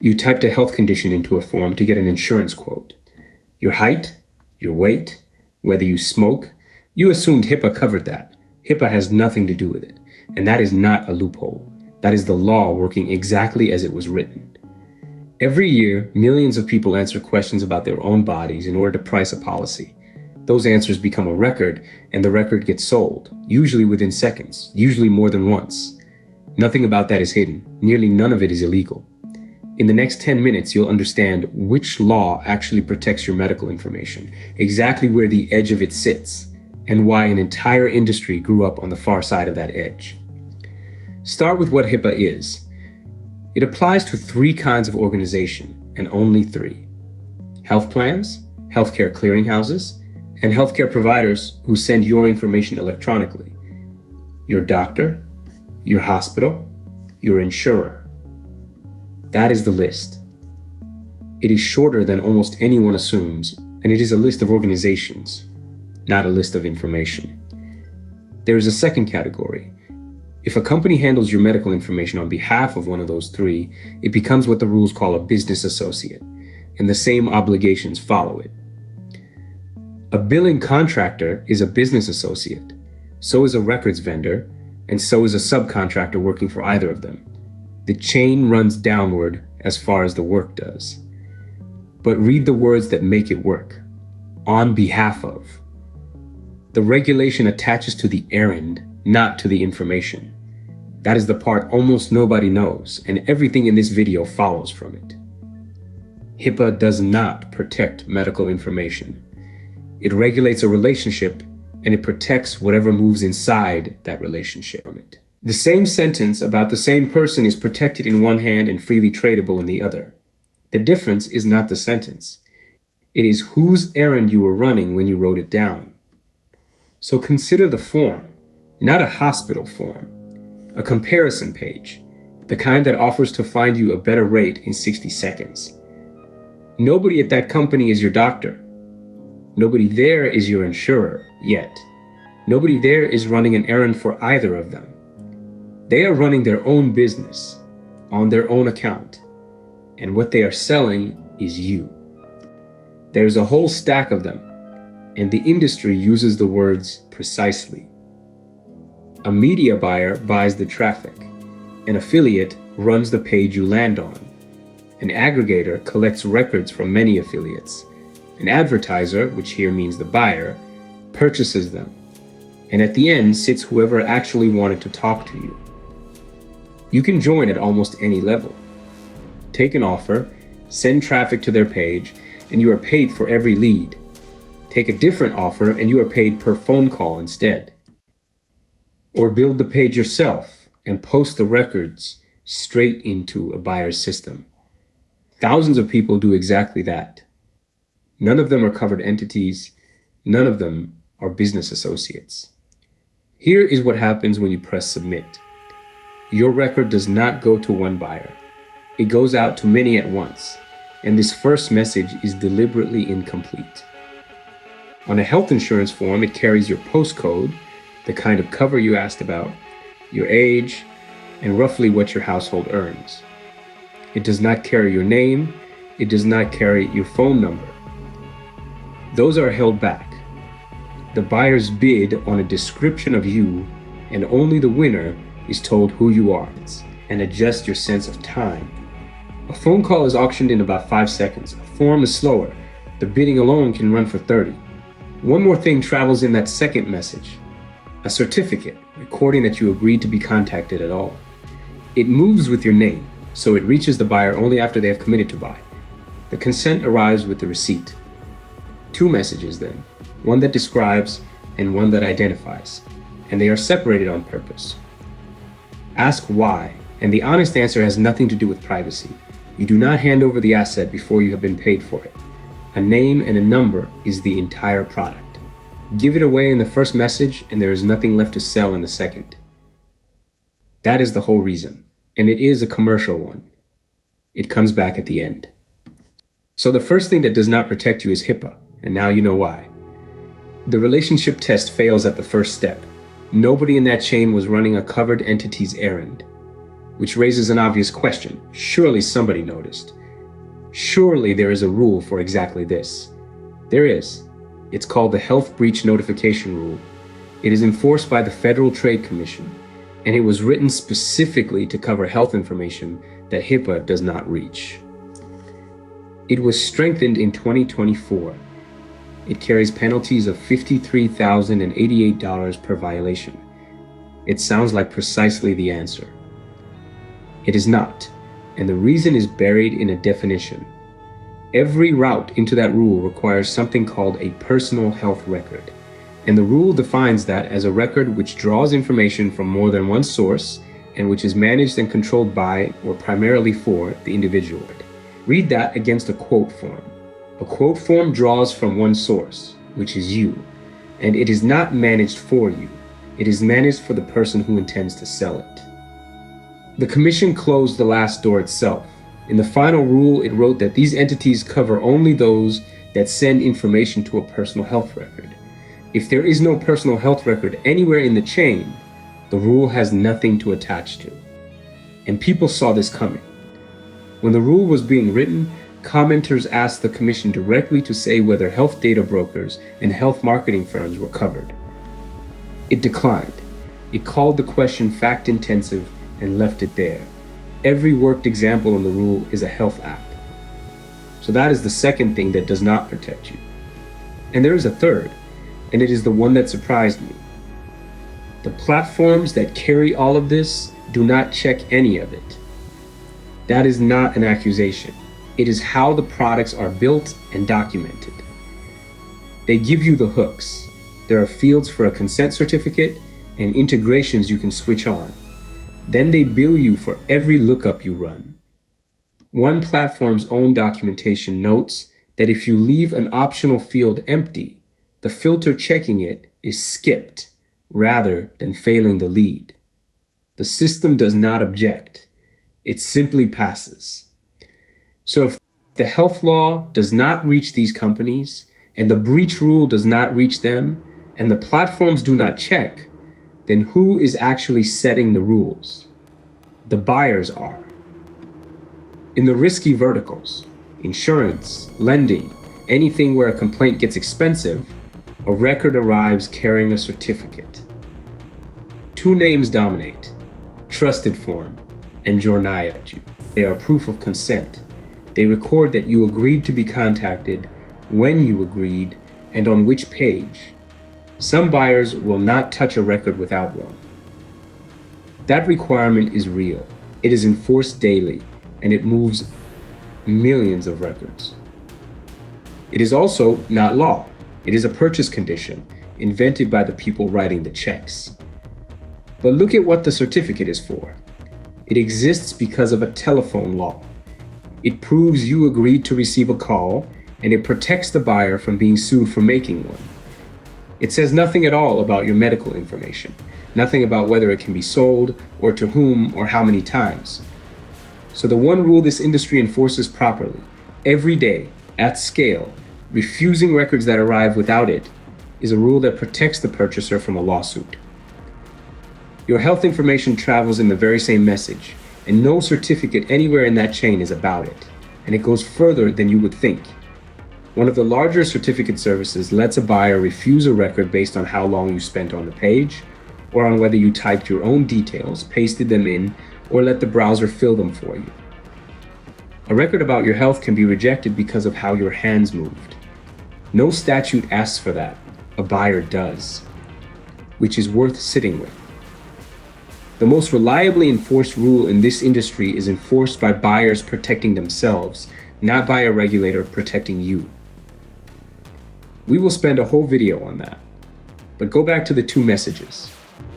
You typed a health condition into a form to get an insurance quote. Your height, your weight, whether you smoke, you assumed HIPAA covered that. HIPAA has nothing to do with it. And that is not a loophole. That is the law working exactly as it was written. Every year, millions of people answer questions about their own bodies in order to price a policy. Those answers become a record, and the record gets sold, usually within seconds, usually more than once. Nothing about that is hidden. Nearly none of it is illegal. In the next 10 minutes, you'll understand which law actually protects your medical information, exactly where the edge of it sits, and why an entire industry grew up on the far side of that edge. Start with what HIPAA is. It applies to three kinds of organization, and only three: health plans, healthcare clearinghouses, and healthcare providers who send your information electronically. Your doctor, your hospital, your insurer. That is the list. It is shorter than almost anyone assumes, and it is a list of organizations, not a list of information. There is a second category. If a company handles your medical information on behalf of one of those three, it becomes what the rules call a business associate, and the same obligations follow it. A billing contractor is a business associate. So is a records vendor, and so is a subcontractor working for either of them. The chain runs downward as far as the work does. But read the words that make it work. On behalf of. The regulation attaches to the errand, not to the information. That is the part almost nobody knows, and everything in this video follows from it. HIPAA does not protect medical information. It regulates a relationship, and it protects whatever moves inside that relationship from it. The same sentence about the same person is protected in one hand and freely tradable in the other. The difference is not the sentence. It is whose errand you were running when you wrote it down. So consider the form, not a hospital form, a comparison page, the kind that offers to find you a better rate in 60 seconds. Nobody at that company is your doctor. Nobody there is your insurer, yet. Nobody there is running an errand for either of them. They are running their own business, on their own account, and what they are selling is you. There's a whole stack of them, and the industry uses the words precisely. A media buyer buys the traffic. An affiliate runs the page you land on. An aggregator collects records from many affiliates. An advertiser, which here means the buyer, purchases them. And at the end sits whoever actually wanted to talk to you. You can join at almost any level. Take an offer, send traffic to their page, and you are paid for every lead. Take a different offer and you are paid per phone call instead. Or build the page yourself and post the records straight into a buyer's system. Thousands of people do exactly that. None of them are covered entities. None of them are business associates. Here is what happens when you press submit. Your record does not go to one buyer. It goes out to many at once, and this first message is deliberately incomplete. On a health insurance form, it carries your postcode, the kind of cover you asked about, your age, and roughly what your household earns. It does not carry your name. It does not carry your phone number. Those are held back. The buyers bid on a description of you, and only the winner is told who you are, and adjust your sense of time. A phone call is auctioned in about 5 seconds. A form is slower. The bidding alone can run for 30. One more thing travels in that second message: a certificate recording that you agreed to be contacted at all. It moves with your name, so it reaches the buyer only after they have committed to buy. The consent arrives with the receipt. 2 messages then, one that describes and one that identifies, and they are separated on purpose. Ask why, and the honest answer has nothing to do with privacy. You do not hand over the asset before you have been paid for it. A name and a number is the entire product. Give it away in the first message, and there is nothing left to sell in the second. That is the whole reason, and it is a commercial one. It comes back at the end. So the first thing that does not protect you is HIPAA, and now you know why. The relationship test fails at the first step. Nobody in that chain was running a covered entity's errand. which raises an obvious question. Surely somebody noticed. Surely there is a rule for exactly this. There is. It's called the Health Breach Notification Rule. It is enforced by the Federal Trade Commission, and it was written specifically to cover health information that HIPAA does not reach. It was strengthened in 2024. It carries penalties of $53,088 per violation. It sounds like precisely the answer. It is not, and the reason is buried in a definition. Every route into that rule requires something called a personal health record, and the rule defines that as a record which draws information from more than one source and which is managed and controlled by or primarily for the individual. Read that against a quote form. A quote form draws from one source, which is you, and it is not managed for you. It is managed for the person who intends to sell it. The commission closed the last door itself. In the final rule, it wrote that these entities cover only those that send information to a personal health record. If there is no personal health record anywhere in the chain, the rule has nothing to attach to. And people saw this coming. When the rule was being written, commenters asked the commission directly to say whether health data brokers and health marketing firms were covered. It declined. It called the question fact-intensive and left it there. Every worked example in the rule is a health app. So that is the second thing that does not protect you. And there is a third, and it is the one that surprised me. The platforms that carry all of this do not check any of it. That is not an accusation. It is how the products are built and documented. They give you the hooks. There are fields for a consent certificate and integrations you can switch on. Then they bill you for every lookup you run. One platform's own documentation notes that if you leave an optional field empty, the filter checking it is skipped rather than failing the lead. The system does not object. It simply passes. So if the health law does not reach these companies, and the breach rule does not reach them, and the platforms do not check, then who is actually setting the rules? The buyers are. In the risky verticals, insurance, lending, anything where a complaint gets expensive, a record arrives carrying a certificate. Two names dominate: Trusted Form and Jornayaju. They are proof of consent. They record that you agreed to be contacted, when you agreed, and on which page. Some buyers will not touch a record without one. That requirement is real. It is enforced daily, and it moves millions of records. It is also not law. It is a purchase condition invented by the people writing the checks. But look at what the certificate is for. It exists because of a telephone law. It proves you agreed to receive a call, and it protects the buyer from being sued for making one. It says nothing at all about your medical information, nothing about whether it can be sold, or to whom, or how many times. So the one rule this industry enforces properly, every day, at scale, refusing records that arrive without it, is a rule that protects the purchaser from a lawsuit. Your health information travels in the very same message, and no certificate anywhere in that chain is about it, and it goes further than you would think. One of the larger certificate services lets a buyer refuse a record based on how long you spent on the page, or on whether you typed your own details, pasted them in, or let the browser fill them for you. A record about your health can be rejected because of how your hands moved. No statute asks for that. A buyer does, which is worth sitting with. The most reliably enforced rule in this industry is enforced by buyers protecting themselves, not by a regulator protecting you. We will spend a whole video on that. But go back to the two messages: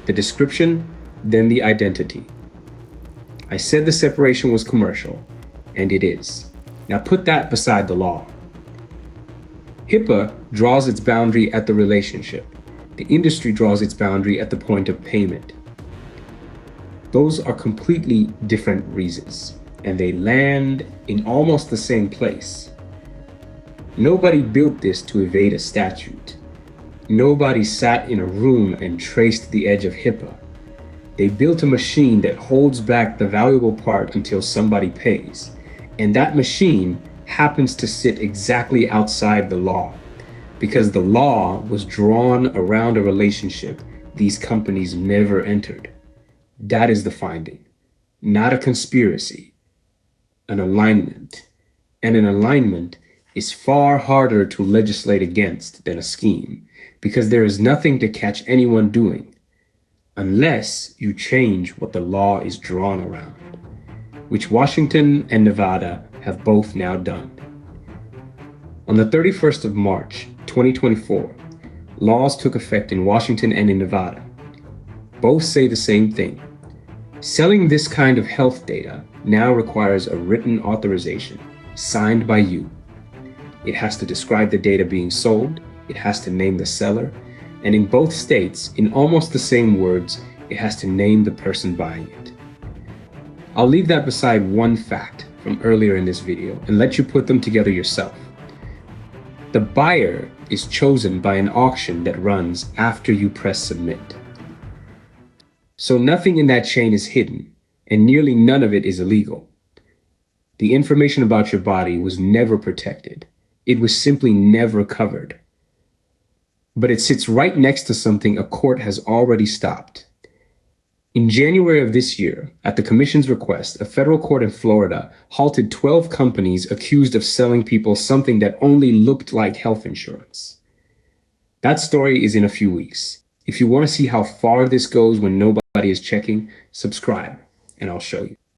the description, then the identity. I said the separation was commercial, and it is. Now put that beside the law. HIPAA draws its boundary at the relationship. The industry draws its boundary at the point of payment. Those are completely different reasons, and they land in almost the same place. Nobody built this to evade a statute. Nobody sat in a room and traced the edge of HIPAA. They built a machine that holds back the valuable part until somebody pays. And that machine happens to sit exactly outside the law because the law was drawn around a relationship these companies never entered. That is the finding, not a conspiracy, an alignment. And an alignment is far harder to legislate against than a scheme because there is nothing to catch anyone doing unless you change what the law is drawn around, which Washington and Nevada have both now done. On the 31st of March, 2024, laws took effect in Washington and in Nevada. Both say the same thing. Selling this kind of health data now requires a written authorization signed by you. It has to describe the data being sold, it has to name the seller, and in both states, in almost the same words, it has to name the person buying it. I'll leave that beside one fact from earlier in this video and let you put them together yourself. The buyer is chosen by an auction that runs after you press submit. So nothing in that chain is hidden, and nearly none of it is illegal. The information about your body was never protected. It was simply never covered. But it sits right next to something a court has already stopped. In January of this year, at the Commission's request, a federal court in Florida halted 12 companies accused of selling people something that only looked like health insurance. That story is in a few weeks. If you want to see how far this goes when nobody is checking, subscribe, and I'll show you.